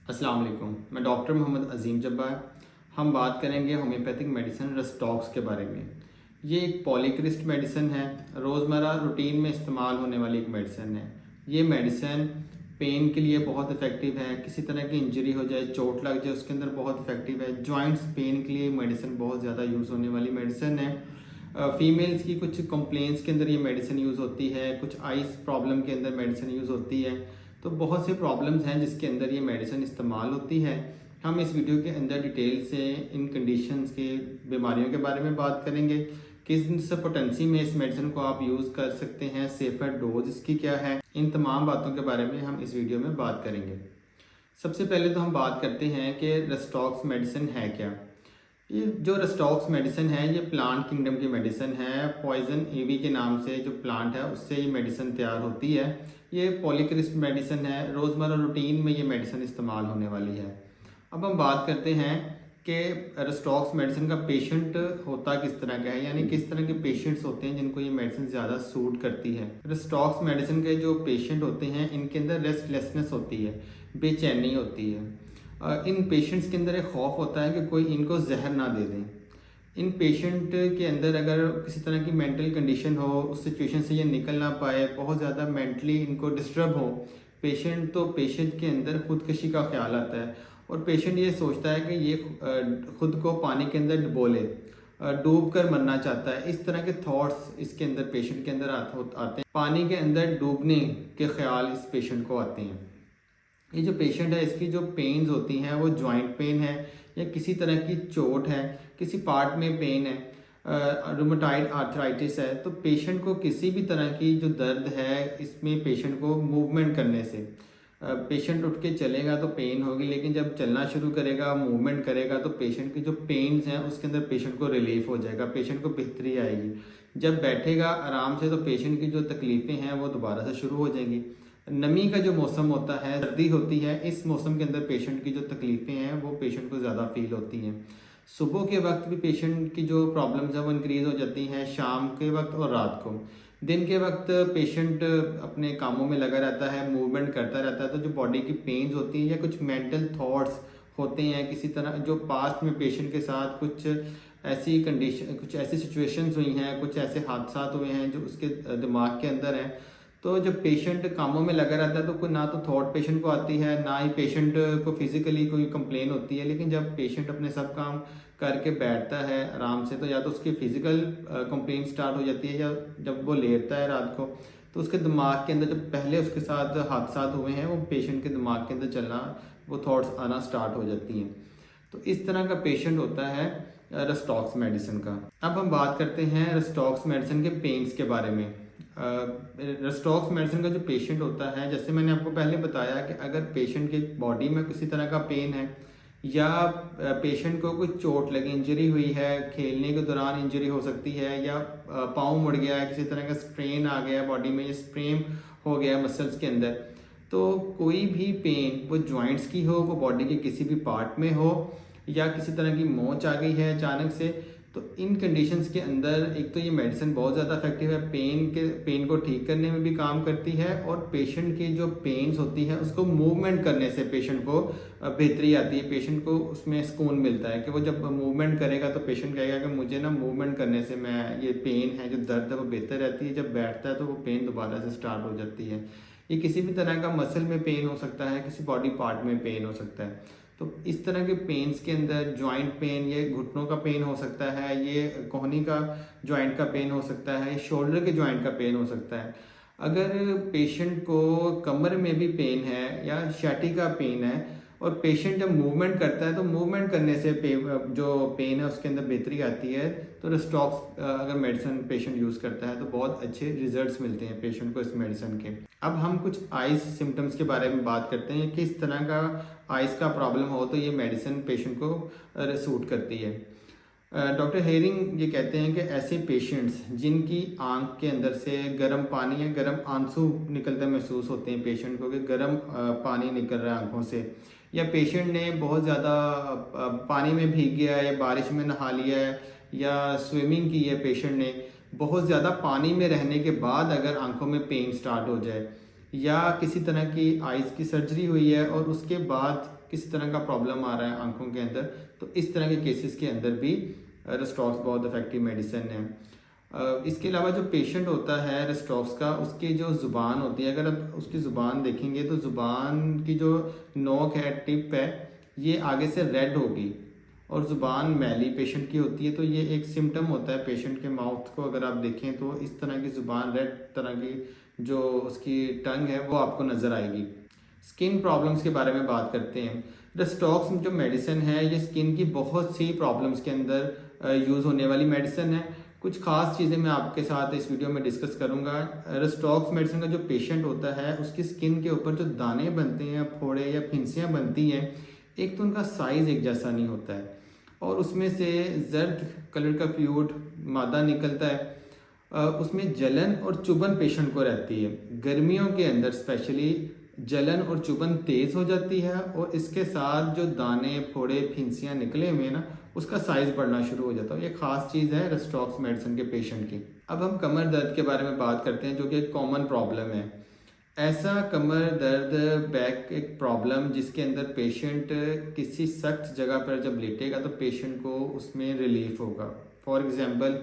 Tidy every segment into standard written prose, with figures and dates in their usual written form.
अस्सलाम वालेकुम। मैं डॉक्टर मोहम्मद अजीम जब्बार। हम बात करेंगे होम्योपैथिक मेडिसिन रस्टॉक्स के बारे में। ये एक पॉलीक्रिस्ट मेडिसिन है, रोज़मर्रा रूटीन में इस्तेमाल होने वाली एक मेडिसिन है। ये मेडिसिन पेन के लिए बहुत इफ़ेक्टिव है। किसी तरह की इंजरी हो जाए, चोट लग जाए, उसके अंदर बहुत इफ़ेक्टिव है। जॉइंट्स पेन के लिए मेडिसिन बहुत ज़्यादा यूज़ होने वाली मेडिसिन है। फीमेल्स की कुछ कंप्लेंट्स के अंदर ये मेडिसिन यूज़ होती है, कुछ आइस प्रॉब्लम के अंदर मेडिसिन यूज़ होती है। तो बहुत से प्रॉब्लम्स हैं जिसके अंदर ये मेडिसिन इस्तेमाल होती है। हम इस वीडियो के अंदर डिटेल से इन कंडीशंस के बीमारियों के बारे में बात करेंगे, किस पोटेंसी में इस मेडिसिन को आप यूज़ कर सकते हैं, सेफर डोज इसकी क्या है, इन तमाम बातों के बारे में हम इस वीडियो में बात करेंगे। सबसे पहले तो हम बात करते हैं कि रस्टॉक्स मेडिसिन है क्या। ये जो रस्टॉक्स मेडिसिन है ये प्लांट किंगडम की मेडिसिन है। पॉइजन एवी के नाम से जो प्लांट है उससे ये मेडिसिन तैयार होती है। ये पॉलीक्रिस्ट मेडिसिन है, रोज़मर्रा रूटीन में ये मेडिसिन इस्तेमाल होने वाली है। अब हम बात करते हैं कि रस्टॉक्स मेडिसिन का पेशेंट होता किस तरह का है, यानी किस तरह के पेशेंट्स होते हैं जिनको ये मेडिसिन ज़्यादा सूट करती है। रस्टॉक्स मेडिसिन के जो पेशेंट होते हैं इनके अंदर रेस्टलेसनेस होती है, बेचैनी होती है। इन पेशेंट्स के अंदर एक खौफ होता है कि कोई इनको जहर ना दे दें। इन पेशेंट के अंदर अगर किसी तरह की मेंटल कंडीशन हो, उस सिचुएशन से ये निकल ना पाए, बहुत ज़्यादा मेंटली इनको डिस्टर्ब हो पेशेंट, तो पेशेंट के अंदर खुदकशी का ख्याल आता है और पेशेंट ये सोचता है कि ये खुद को पानी के अंदर डुबो ले, डूब कर मरना चाहता है। इस तरह के थॉट्स इसके अंदर पेशेंट के अंदर आते हैं। पानी के अंदर डूबने के ख्याल इस पेशेंट को आते हैं। ये जो पेशेंट है इसकी जो पेन्स होती हैं वो जॉइंट पेन है या किसी तरह की चोट है, किसी पार्ट में पेन है, रूमेटॉइड आर्थराइटिस है, तो पेशेंट को किसी भी तरह की जो दर्द है इसमें पेशेंट को मूवमेंट करने से, पेशेंट उठ के चलेगा तो पेन होगी, लेकिन जब चलना शुरू करेगा, मूवमेंट करेगा, तो पेशेंट की जो पेन्स हैं उसके अंदर पेशेंट को रिलीफ हो जाएगा, पेशेंट को बेहतरी आएगी। जब बैठेगा आराम से तो पेशेंट की जो तकलीफ़ें हैं वो दोबारा से शुरू हो जाएंगी। नमी का जो मौसम होता है, सर्दी होती है, इस मौसम के अंदर पेशेंट की जो तकलीफ़ें हैं वो पेशेंट को ज़्यादा फील होती हैं। सुबह के वक्त भी पेशेंट की जो प्रॉब्लम्स हैं वो इंक्रीज़ हो जाती हैं, शाम के वक्त और रात को। दिन के वक्त पेशेंट अपने कामों में लगा रहता है, मूवमेंट करता रहता है, तो जो बॉडी की पेन्स होती हैं या कुछ मेंटल थॉट्स होते हैं, किसी तरह जो पास्ट में पेशेंट के साथ कुछ ऐसी कंडीशन, कुछ ऐसी सिचुएशंस हुई हैं, कुछ ऐसे हादसा हुए हैं जो उसके दिमाग के अंदर हैं, तो जब पेशेंट कामों में लगा रहता है तो कोई ना तो थॉट पेशेंट को आती है, ना ही पेशेंट को फिजिकली कोई कंप्लेन होती है। लेकिन जब पेशेंट अपने सब काम करके बैठता है आराम से, तो या तो उसकी फिजिकल कंप्लेन स्टार्ट हो जाती है, या जब वो लेटता है रात को तो उसके दिमाग के अंदर जो पहले उसके साथ हादसा हुए हैं वो पेशेंट के दिमाग के अंदर चलना, वो थॉट्स आना स्टार्ट हो जाती हैं। तो इस तरह का पेशेंट होता है रस्टॉक्स मेडिसिन का। अब हम बात करते हैं रस्टॉक्स मेडिसिन के पेन्स के बारे में। रस्टॉक्स मेडिसिन का जो पेशेंट होता है, जैसे मैंने आपको पहले बताया कि अगर पेशेंट की बॉडी में किसी तरह का पेन है या पेशेंट को कोई चोट लगी, इंजरी हुई है, खेलने के दौरान इंजरी हो सकती है, या पाँव मुड़ गया है, किसी तरह का स्ट्रेन आ गया बॉडी में, स्ट्रेन हो गया मसल्स के अंदर, तो कोई भी पेन वो जॉइंट्स की हो, वो बॉडी के किसी भी पार्ट में हो, या किसी तरह की मोच आ गई है अचानक से, तो इन कंडीशंस के अंदर एक तो ये मेडिसिन बहुत ज़्यादा इफेक्टिव है, पेन को ठीक करने में भी काम करती है, और पेशेंट की जो पेन्स होती है उसको मूवमेंट करने से पेशेंट को बेहतरी आती है, पेशेंट को उसमें सुकून मिलता है कि वो जब मूवमेंट करेगा तो पेशेंट कहेगा कि मुझे ना मूवमेंट करने से मैं ये पेन है, जो दर्द है वो बेहतर रहती है। जब बैठता है तो वो पेन दोबारा से स्टार्ट हो जाती है। ये किसी भी तरह का मसल में पेन हो सकता है, किसी बॉडी पार्ट में पेन हो सकता है। तो इस तरह के पेन्स के अंदर जॉइंट पेन, ये घुटनों का पेन हो सकता है, ये कोहनी का जॉइंट का पेन हो सकता है, शोल्डर के जॉइंट का पेन हो सकता है। अगर पेशेंट को कमर में भी पेन है या छाती का पेन है और पेशेंट जब मूवमेंट करता है तो मूवमेंट करने से जो पेन है उसके अंदर बेहतरी आती है। तो रस्टॉक्स अगर मेडिसिन पेशेंट यूज़ करता है तो बहुत अच्छे रिजल्ट्स मिलते हैं पेशेंट को इस मेडिसिन के। अब हम कुछ आइस सिम्टम्स के बारे में बात करते हैं, किस तरह का आइस का प्रॉब्लम हो तो ये मेडिसिन पेशेंट को सूट करती है। डॉक्टर हेरिंग ये कहते हैं कि ऐसे पेशेंट्स जिनकी आंख के अंदर से गर्म पानी या गर्म आंसू निकलते महसूस होते हैं पेशेंट को, कि गर्म पानी निकल रहा है आंखों से, या पेशेंट ने बहुत ज़्यादा पानी में भीग गया है या बारिश में नहा लिया है या स्विमिंग की है पेशेंट ने, बहुत ज़्यादा पानी में रहने के बाद अगर आंखों में पेन स्टार्ट हो जाए, या किसी तरह की आइज़ की सर्जरी हुई है और उसके बाद किसी तरह का प्रॉब्लम आ रहा है आंखों के अंदर, तो इस तरह के केसेस के अंदर भी रेस्टॉक्स बहुत इफेक्टिव मेडिसिन है। इसके अलावा जो पेशेंट होता है रेस्टॉक्स का, उसकी जो ज़ुबान होती है, अगर आप उसकी ज़ुबान देखेंगे तो ज़ुबान की जो नोक है, टिप है, ये आगे से रेड होगी और ज़ुबान मैली पेशेंट की होती है। तो ये एक सिम्टम होता है पेशेंट के माउथ को अगर आप देखें तो इस तरह की ज़ुबान रेड तरह की जो उसकी टंग है वो आपको नज़र आएगी। स्किन प्रॉब्लम्स के बारे में बात करते हैं। रेस्टॉक्स जो मेडिसिन है ये स्किन की बहुत सी प्रॉब्लम्स के अंदर यूज़ होने वाली मेडिसिन है। कुछ खास चीज़ें मैं आपके साथ इस वीडियो में डिस्कस करूंगा। रेस्टॉक्स मेडिसिन का जो पेशेंट होता है उसकी स्किन के ऊपर जो दाने बनते हैं, फोड़े या फिंसियाँ बनती हैं, एक तो उनका साइज़ एक जैसा नहीं होता है और उसमें से जर्द कलर का फ्लूइड मादा निकलता है। उसमें जलन और चुभन पेशेंट को रहती है। गर्मियों के अंदर स्पेशली जलन और चुभन तेज़ हो जाती है और इसके साथ जो दाने फोड़े फिंसियाँ निकले हुए हैं ना, उसका साइज़ बढ़ना शुरू हो जाता है। ये खास चीज़ है रेस्टॉक्स मेडिसिन के पेशेंट की। अब हम कमर दर्द के बारे में बात करते हैं, जो कि एक कॉमन प्रॉब्लम है। ऐसा कमर दर्द, बैक एक प्रॉब्लम जिसके अंदर पेशेंट किसी सख्त जगह पर जब लेटेगा तो पेशेंट को उसमें रिलीफ होगा। फॉर एग्जांपल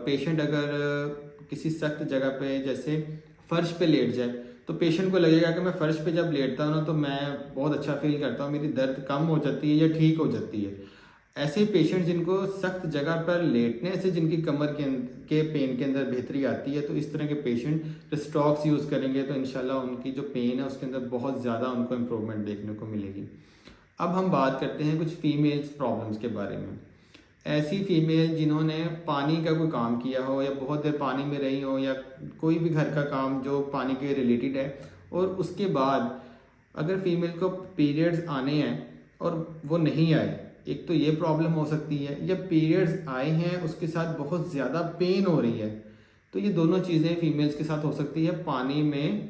पेशेंट अगर किसी सख्त जगह पे जैसे फर्श पे लेट जाए तो पेशेंट को लगेगा कि मैं फ़र्श पे जब लेटता हूँ ना तो मैं बहुत अच्छा फील करता हूँ, मेरी दर्द कम हो जाती है या ठीक हो जाती है। ऐसे पेशेंट जिनको सख्त जगह पर लेटने से जिनकी कमर के पेन के अंदर बेहतरी आती है, तो इस तरह के पेशेंट रेस्टॉक्स यूज़ करेंगे तो इंशाल्लाह उनकी जो पेन है उसके अंदर बहुत ज़्यादा उनको इम्प्रूवमेंट देखने को मिलेगी। अब हम बात करते हैं कुछ फीमेल्स प्रॉब्लम्स के बारे में। ऐसी फीमेल जिन्होंने पानी का कोई काम किया हो या बहुत देर पानी में रही हो या कोई भी घर का काम जो पानी के रिलेटेड है और उसके बाद अगर फीमेल को पीरियड्स आने हैं और वो नहीं आए, एक तो ये प्रॉब्लम हो सकती है, या पीरियड्स आए हैं उसके साथ बहुत ज़्यादा पेन हो रही है, तो ये दोनों चीज़ें फीमेल्स के साथ हो सकती है पानी में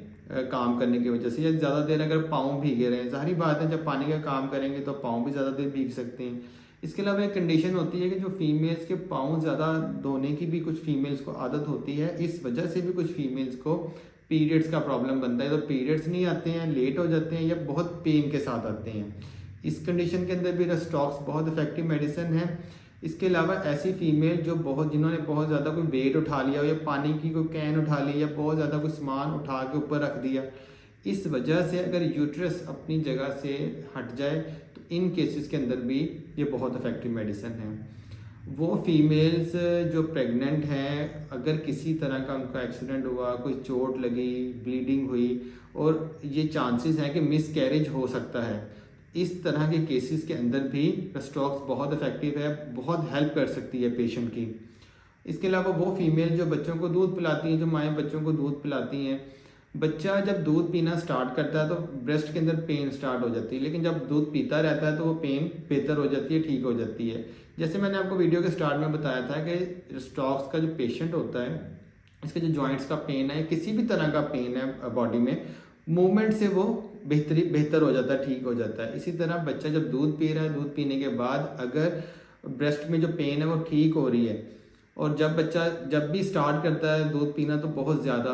काम करने की वजह से। या ज़्यादा देर अगर पाँव भीगे रहे हैं, ज़ाहिर बात है जब पानी का काम करेंगे तो पाँव भी ज़्यादा देर भीग सकते हैं। इसके अलावा एक कंडीशन होती है कि जो फीमेल्स के पाँव ज़्यादा धोने की भी कुछ फीमेल्स को आदत होती है, इस वजह से भी कुछ फीमेल्स को पीरियड्स का प्रॉब्लम बनता है। तो पीरियड्स नहीं आते हैं, लेट हो जाते हैं या बहुत पेन के साथ आते हैं। इस कंडीशन के अंदर भी रेस्टॉक्स बहुत इफेक्टिव मेडिसिन है। इसके अलावा ऐसी फीमेल जो जिन्होंने बहुत ज़्यादा कोई वेट उठा लिया हो या पानी की कोई कैन उठा ली या बहुत ज़्यादा कोई सामान उठा के ऊपर रख दिया, इस वजह से अगर यूट्रस अपनी जगह से हट जाए तो इन केसेस के अंदर भी ये बहुत इफेक्टिव मेडिसिन है। वो फीमेल्स जो प्रेग्नेंट हैं, अगर किसी तरह का उनका एक्सीडेंट हुआ, कोई चोट लगी, ब्लीडिंग हुई और ये चांसेस हैं कि मिस कैरेज हो सकता है, इस तरह के केसेस के अंदर भी रेस्टॉक्स बहुत इफेक्टिव है, बहुत हेल्प कर सकती है पेशेंट की। इसके अलावा वो फीमेल जो बच्चों को दूध पिलाती हैं, जो माएँ बच्चों को दूध पिलाती हैं, बच्चा जब दूध पीना स्टार्ट करता है तो ब्रेस्ट के अंदर पेन स्टार्ट हो जाती है, लेकिन जब दूध पीता रहता है तो वो पेन बेहतर हो जाती है, ठीक हो जाती है। जैसे मैंने आपको वीडियो के स्टार्ट में बताया था कि रेस्टॉक्स का जो पेशेंट होता है, इसके जो जॉइंट्स का पेन है, किसी भी तरह का पेन है बॉडी में, मूवमेंट से वो बेहतर हो जाता है, ठीक हो जाता है। इसी तरह बच्चा जब दूध पी रहा है, दूध पीने के बाद अगर ब्रेस्ट में जो पेन है वो ठीक हो रही है और जब बच्चा जब भी स्टार्ट करता है दूध पीना तो बहुत ज़्यादा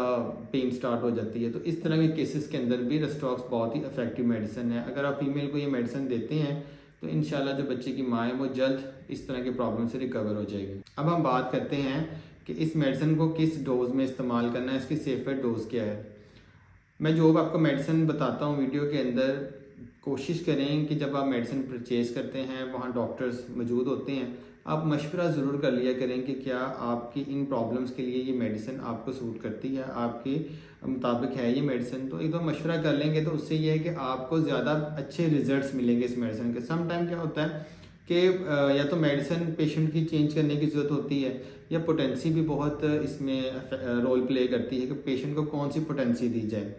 पेन स्टार्ट हो जाती है। तो इस तरह के केसेस के अंदर भी रेस्टॉक्स बहुत ही इफेक्टिव मेडिसिन है। अगर आप फीमेल को ये मेडिसिन देते हैं तो इंशाल्लाह जो बच्चे की माँ है वो जल्द इस तरह के प्रॉब्लम से रिकवर हो जाएगी। अब हम बात करते हैं कि इस मेडिसिन को किस डोज में इस्तेमाल करना है, इसकी सेफर डोज क्या है। मैं जो आपको मेडिसिन बताता हूँ वीडियो के अंदर, कोशिश करें कि जब आप मेडिसिन परचेज़ करते हैं वहाँ डॉक्टर्स मौजूद होते हैं, आप मशवरा ज़रूर कर लिया करें कि क्या आपकी इन प्रॉब्लम्स के लिए ये मेडिसिन आपको सूट करती है, आपके मुताबिक है ये मेडिसिन। तो एक दो मशवरा कर लेंगे तो उससे ये है कि आपको ज़्यादा अच्छे रिजल्ट्स मिलेंगे इस मेडिसिन के। सम टाइम क्या होता है कि या तो मेडिसिन पेशेंट की चेंज करने की ज़रूरत होती है या पोटेंसी भी बहुत इसमें रोल प्ले करती है कि पेशेंट को कौन सी पोटेंसी दी जाए।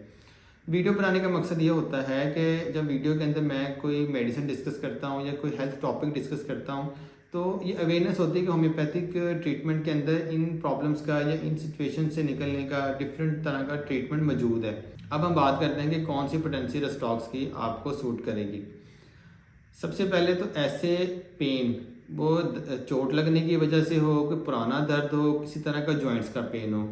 वीडियो बनाने का मकसद ये होता है कि जब वीडियो के अंदर मैं कोई मेडिसिन डिस्कस करता हूँ या कोई हेल्थ टॉपिक डिस्कस करता हूँ तो ये अवेयरनेस होती है कि होम्योपैथिक ट्रीटमेंट के अंदर इन प्रॉब्लम्स का या इन सिचुएशन से निकलने का डिफरेंट तरह का ट्रीटमेंट मौजूद है। अब हम बात करते हैं कि कौन सी पोटेंसी रेस्टॉक्स की आपको सूट करेगी। सबसे पहले तो ऐसे पेन, वो चोट लगने की वजह से हो, कोई पुराना दर्द हो, किसी तरह का जॉइंट्स का पेन हो,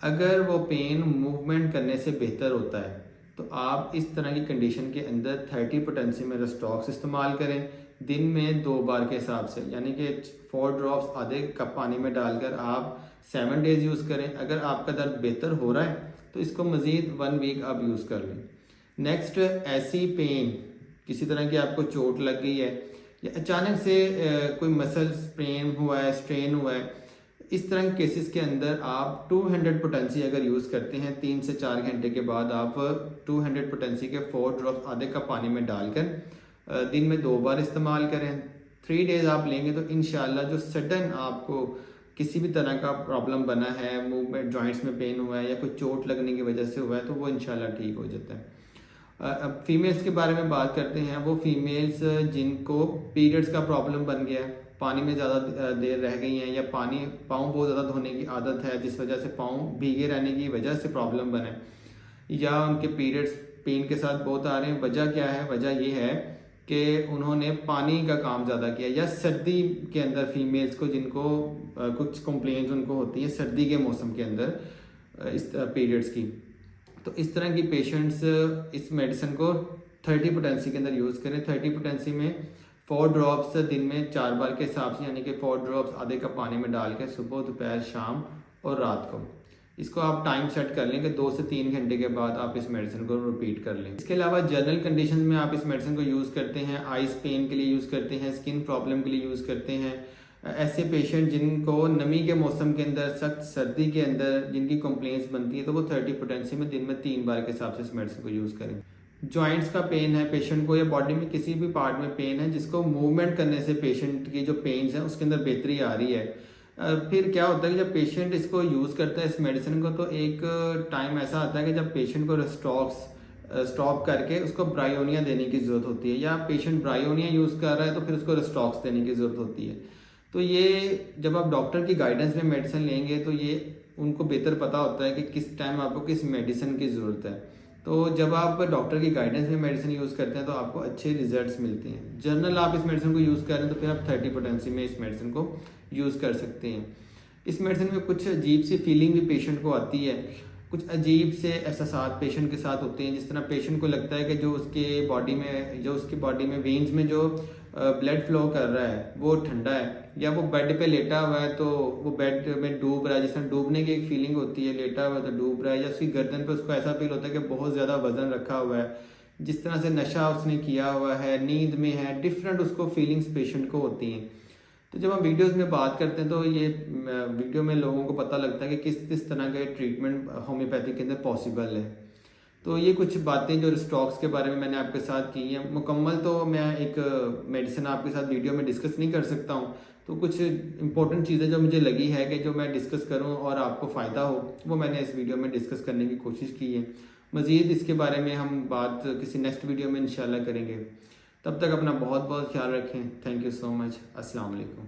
अगर वो पेन मूवमेंट करने से बेहतर होता है तो आप इस तरह की कंडीशन के अंदर 30 पोटेंसी में रेस्टॉक्स इस्तेमाल करें दिन में 2 बार के हिसाब से, यानी कि 4 ड्रॉप्स आधे कप पानी में डालकर आप 7 डेज़ यूज़ करें। अगर आपका दर्द बेहतर हो रहा है तो इसको मज़ीद 1 वीक आप यूज़ कर लें। नेक्स्ट, ऐसी पेन, किसी तरह की आपको चोट लग गई है या अचानक से कोई मसल पेन हुआ है, स्ट्रेन हुआ है, इस तरह के केसेस के अंदर आप 200 पोटेंसी अगर यूज़ करते हैं 3 से 4 घंटे के बाद आप 200 पोटेंसी के 4 ड्रॉप्स आधे कप पानी में डालकर दिन में 2 बार इस्तेमाल करें। 3 डेज़ आप लेंगे तो इंशाल्लाह जो सडन आपको किसी भी तरह का प्रॉब्लम बना है, मूवमेंट जॉइंट्स में पेन हुआ है या कोई चोट लगने की वजह से हुआ है, तो वो इंशाल्लाह ठीक हो जाता है। अब फीमेल्स के बारे में बात करते हैं। वो फीमेल्स जिनको पीरियड्स का प्रॉब्लम बन गया है, पानी में ज़्यादा देर रह गई हैं या पाँव बहुत ज़्यादा धोने की आदत है जिस वजह से पाँव भीगे रहने की वजह से प्रॉब्लम बने, या उनके पीरियड्स पेन के साथ बहुत आ रहे हैं। वजह क्या है? वजह ये है कि उन्होंने पानी का काम ज़्यादा किया, या सर्दी के अंदर फीमेल्स को जिनको कुछ कंप्लेंट्स उनको होती है सर्दी के मौसम के अंदर इस पीरियड्स की, तो इस तरह की पेशेंट्स इस मेडिसिन को 30 पोटेंसी के अंदर यूज़ करें। 30 पोटेंसी में 4 ड्रॉप्स दिन में 4 बार के हिसाब से, यानी कि 4 ड्रॉप्स आधे कप पानी में डाल के सुबह, दोपहर, शाम और रात को इसको आप टाइम सेट कर लें कि 2 से 3 घंटे के बाद आप इस मेडिसिन को रिपीट कर लें। इसके अलावा जनरल कंडीशन में आप इस मेडिसिन को यूज़ करते हैं, आइस पेन के लिए यूज़ करते हैं, स्किन प्रॉब्लम के लिए यूज़ करते हैं। ऐसे पेशेंट जिनको नमी के मौसम के अंदर, सख्त सर्दी के अंदर जिनकी कंप्लेंट्स बनती है, तो वो 30 पोटेंसी में दिन में 3 बार के हिसाब से इस मेडिसिन को यूज़ करें। जॉइंट्स का पेन है पेशेंट को, या बॉडी में किसी भी पार्ट में पेन है जिसको मूवमेंट करने से पेशेंट की जो पेन्स हैं उसके अंदर बेहतरी आ रही है, फिर क्या होता है कि जब पेशेंट इसको यूज़ करता है इस मेडिसिन को, तो एक टाइम ऐसा आता है कि जब पेशेंट को रेस्टॉक्स स्टॉप करके उसको ब्रायोनिया देने की ज़रूरत होती है, या पेशेंट ब्रायोनिया यूज़ कर रहा है तो फिर उसको रेस्टॉक्स देने की ज़रूरत होती है। तो ये जब आप डॉक्टर की गाइडेंस में मेडिसिन लेंगे तो ये उनको बेहतर पता होता है कि किस टाइम आपको किस मेडिसिन की ज़रूरत है। तो जब आप डॉक्टर की गाइडेंस में मेडिसिन यूज़ करते हैं तो आपको अच्छे रिजल्ट्स मिलते हैं। जनरल आप इस मेडिसिन को यूज़ कर रहे हैं तो फिर आप 30 पोटेंसी में इस मेडिसिन को यूज़ कर सकते हैं। इस मेडिसिन में कुछ अजीब सी फीलिंग भी पेशेंट को आती है, कुछ अजीब से एहसास पेशेंट के साथ होते हैं, जिस तरह पेशेंट को लगता है कि जो उसकी बॉडी में वेन्स में जो ब्लड फ्लो कर रहा है वो ठंडा है, या वो बेड पे लेटा हुआ है तो वो बेड में डूब रहा है, जिस तरह डूबने की एक फीलिंग होती है, लेटा हुआ है तो डूब रहा है, या उसकी गर्दन पे उसको ऐसा फील होता है कि बहुत ज़्यादा वजन रखा हुआ है, जिस तरह से नशा उसने किया हुआ है, नींद में है, डिफरेंट उसको फीलिंग्स पेशेंट को होती हैं। तो जब हम वीडियोस में बात करते हैं तो ये वीडियो में लोगों को पता लगता है कि किस किस तरह का ट्रीटमेंट होम्योपैथी के अंदर पॉसिबल है। तो ये कुछ बातें जो स्टॉक्स के बारे में मैंने आपके साथ की हैं, मुकम्मल तो मैं एक मेडिसिन आपके साथ वीडियो में डिस्कस नहीं कर सकता हूँ, तो कुछ इंपॉर्टेंट चीज़ें जो मुझे लगी है कि जो मैं डिस्कस करूँ और आपको फ़ायदा हो, वो मैंने इस वीडियो में डिस्कस करने की कोशिश की है। मज़ीद इसके बारे में हम बात किसी नेक्स्ट वीडियो में इंशाल्लाह करेंगे। तब तक अपना बहुत बहुत ख्याल रखें। Thank you so much. अस्सलाम वालेकुम।